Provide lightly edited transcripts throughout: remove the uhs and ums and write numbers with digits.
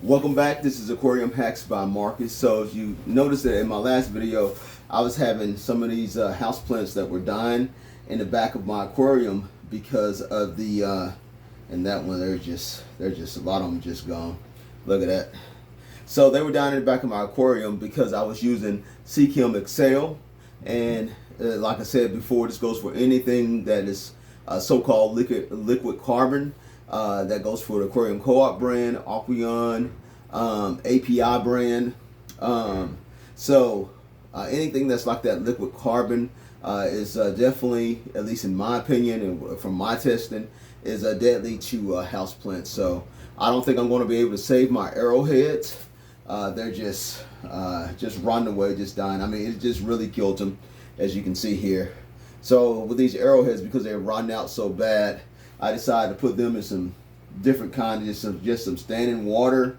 Welcome back. This is Aquarium Hacks by Marcus. So as you noticed that in my last video, I was having some of these house plants that were dying in the back of my aquarium because of the and that one they're just a lot of them just gone. Look at that. So they were down in the back of my aquarium because I was using H.O.B Excel, and like I said before, this goes for anything that is so-called liquid carbon. That goes for the Aquarium Co-op brand, Aquion, API brand. Anything that's like that liquid carbon is definitely, at least in my opinion and from my testing, is deadly to houseplants. So I don't think I'm going to be able to save my arrowheads. They're just running away, just dying. I mean, it just really killed them, as you can see here. So with these arrowheads, because they're rotting out so bad, I decided to put them in some different kind of just some standing water,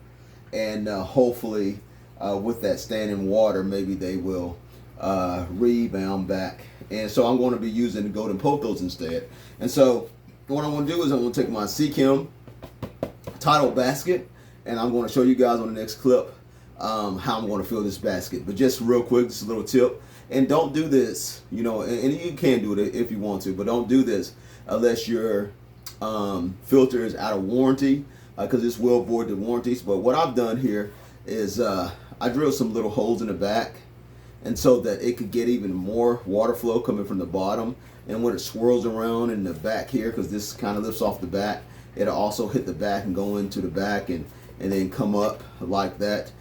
and hopefully with that standing water, maybe they will rebound back. And so I'm going to be using the golden pothos instead. And so what I'm going to do is I'm going to take my H.O.B tidal basket, and I'm going to show you guys on the next clip how I'm going to fill this basket. But just real quick, just a little tip, and don't do this, you know, and you can do it if you want to, but don't do this unless your filter is out of warranty, because this will void the warranties. But what I've done here is I drilled some little holes in the back, and so that it could get even more water flow coming from the bottom, and when it swirls around in the back here, because this kind of lifts off the back, it'll also hit the back and go into the back and then come up like that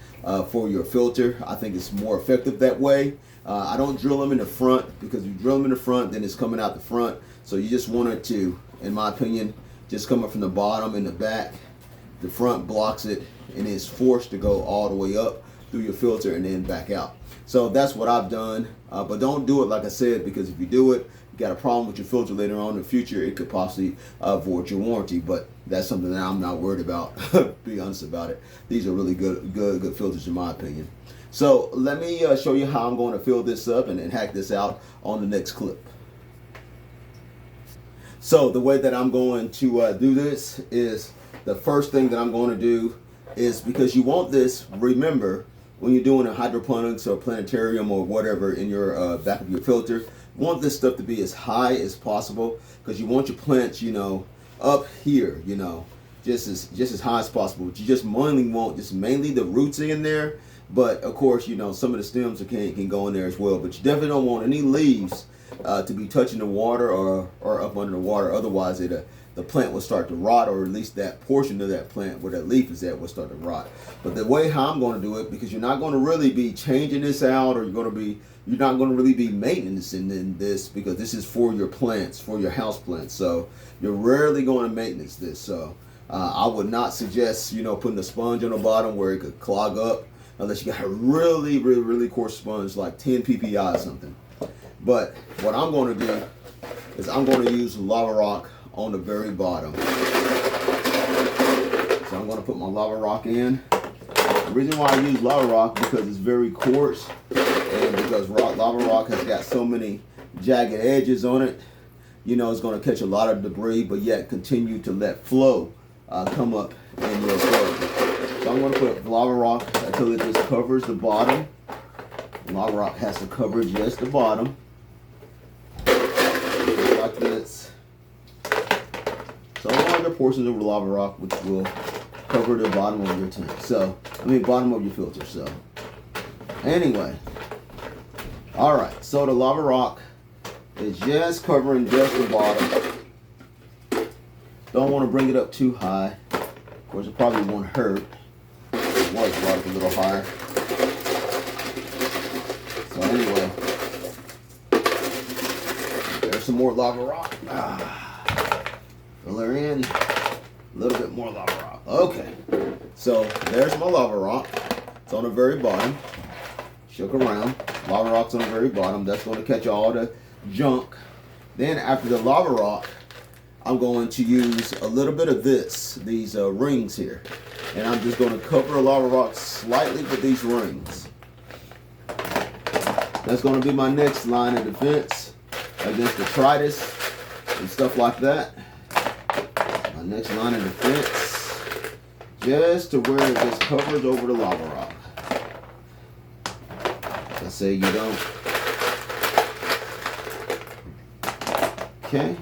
for your filter. I think it's more effective that way. I don't drill them in the front, because if you drill them in the front, then it's coming out the front. So you just want it to, in my opinion, just come up from the bottom and the back. The front blocks it, and it's forced to go all the way up through your filter and then back out. So that's what I've done. But don't do it, like I said, because if you do it, you got a problem with your filter later on in the future, it could possibly void your warranty. But that's something that I'm not worried about. Be honest about it. These are really good filters in my opinion. So let me show you how I'm going to fill this up and hack this out on the next clip. So the way that I'm going to do this is, the first thing that I'm going to do is, because you want this, remember, when you're doing a hydroponics or planetarium or whatever in your back of your filter, you want this stuff to be as high as possible, because you want your plants, you know, up here, you know, just as high as possible. But you just mainly want just mainly the roots in there. But of course, you know, some of the stems can go in there as well. But you definitely don't want any leaves to be touching the water or up under the water. Otherwise, the plant will start to rot, or at least that portion of that plant where that leaf is at will start to rot. But the way how I'm going to do it, because you're not going to really be changing this out, or you're not going to really be maintaining this, because this is for your plants, for your house plants. So you're rarely going to maintenance this. So I would not suggest, you know, putting a sponge on the bottom where it could clog up, unless you got a really coarse sponge like 10 ppi or something. But what I'm going to do is I'm going to use lava rock on the very bottom. So I'm going to put my lava rock in. The reason why I use lava rock, because it's very coarse, and because lava rock has got so many jagged edges on it, you know, it's going to catch a lot of debris, but yet continue to let flow come up in your filter. So I'm going to put lava rock until it just covers the bottom. Lava rock has to cover just the bottom, like this. So larger portions of lava rock, which will cover the bottom of your tank. So, bottom of your filter. So, anyway, all right. So the lava rock is just covering just the bottom. Don't want to bring it up too high. Of course, it probably won't hurt. It was brought up a little higher. So anyway, there's some more lava rock. Fill her in, a little bit more lava rock. Okay, so there's my lava rock. It's on the very bottom. Shook around. Lava rock's on the very bottom. That's going to catch all the junk. Then after the lava rock, I'm going to use a little bit of these rings here. And I'm just going to cover the lava rock slightly with these rings. That's going to be my next line of defense against detritus and stuff like that. My next line of defense, just to where it just covers over the lava rock. Let's say you don't. Okay,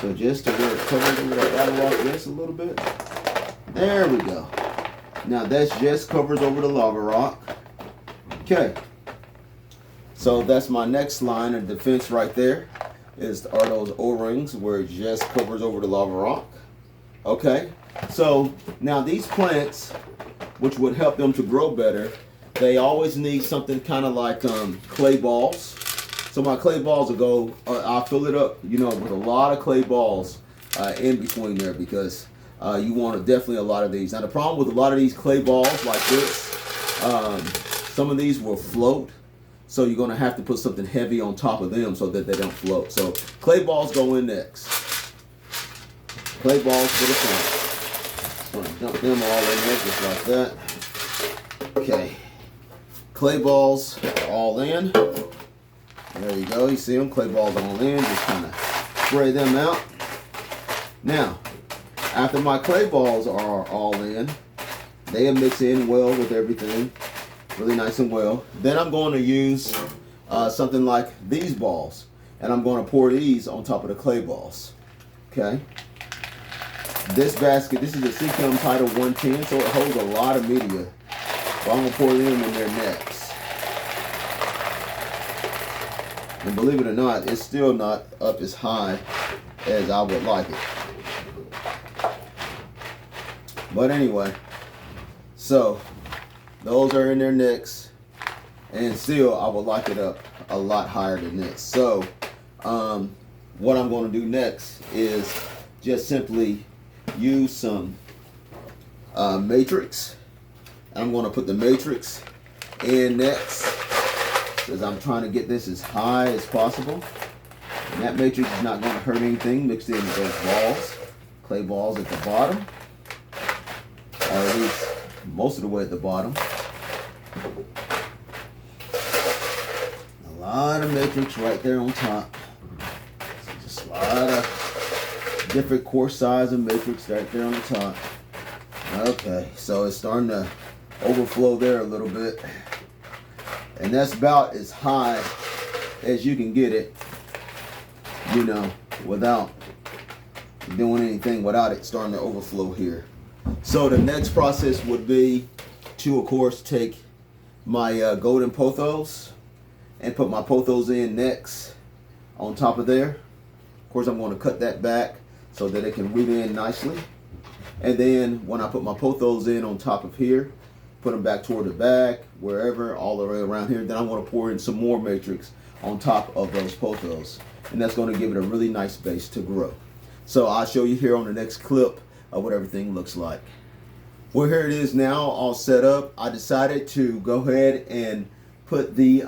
so just to where it covers over that lava rock just a little bit. There we go. Now that's just covers over the lava rock. Okay, so that's my next line of defense right there. Are those O-rings where it just covers over the lava rock. Okay, so now these plants, which would help them to grow better, they always need something kind of like clay balls. So my clay balls will go, I'll fill it up, you know, with a lot of clay balls in between there, because you want definitely a lot of these. Now the problem with a lot of these clay balls like this, some of these will float. So you're going to have to put something heavy on top of them so that they don't float. So clay balls go in next. Clay balls for the front. Just going to dump them all in there just like that. Okay. Clay balls are all in. There you go. You see them? Clay balls all in. Just kind of spray them out. Now, after my clay balls are all in, they mix in well with everything. Really nice and well. Then I'm going to use something like these balls, and I'm going to pour these on top of the clay balls. Okay. This basket, this is a H.O.B Title 110, so it holds a lot of media. So I'm going to pour them in there next. And believe it or not, it's still not up as high as I would like it. But anyway, so those are in there next, and still I would like it up a lot higher than this. So what I'm going to do next is just simply use some matrix. I'm going to put the matrix in next, because I'm trying to get this as high as possible. And that matrix is not going to hurt anything mixed in with those balls, clay balls at the bottom, or at least most of the way at the bottom. A lot of matrix right there on top. So just a lot of different coarse size of matrix right there on the top. Okay, so it's starting to overflow there a little bit. And that's about as high as you can get it, you know, without doing anything, without it starting to overflow here. So the next process would be to, of course, take my golden pothos and put my pothos in next on top of there. Of course, I'm going to cut that back so that it can root in nicely. And then when I put my pothos in on top of here, put them back toward the back, wherever, all the way around here, then I'm going to pour in some more matrix on top of those pothos. And that's going to give it a really nice base to grow. So I'll show you here on the next clip of what everything looks like. Well, here it is now, all set up. I decided to go ahead and put the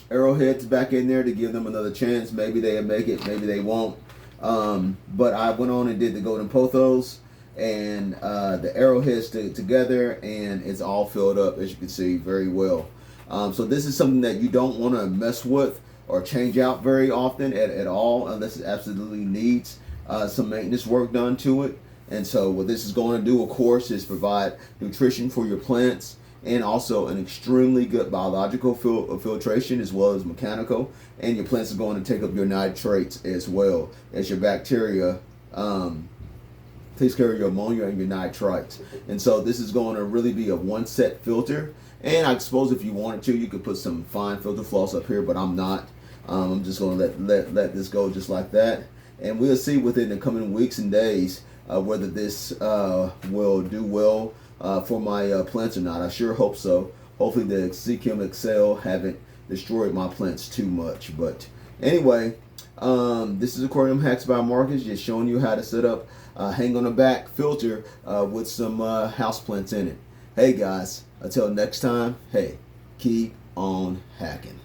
arrowheads back in there to give them another chance. Maybe they'll make it, maybe they won't. But I went on and did the golden pothos and the arrowheads together, and it's all filled up, as you can see, very well. So this is something that you don't want to mess with or change out very often at all, unless it absolutely needs some maintenance work done to it. And so what this is going to do, of course, is provide nutrition for your plants, and also an extremely good biological filtration as well as mechanical. And your plants are going to take up your nitrates as well as your bacteria. Takes care of your ammonia and your nitrites. And so this is going to really be a one set filter. And I suppose if you wanted to, you could put some fine filter floss up here, but I'm not. I'm just going to let this go just like that. And we'll see within the coming weeks and days whether this will do well for my plants or not. I sure hope so. Hopefully the H.O.B Excel haven't destroyed my plants too much. But anyway, this is Aquarium Hacks by Marcus, just showing you how to set up hang on the back filter with some houseplants in it. Hey guys, until next time, hey, keep on hacking.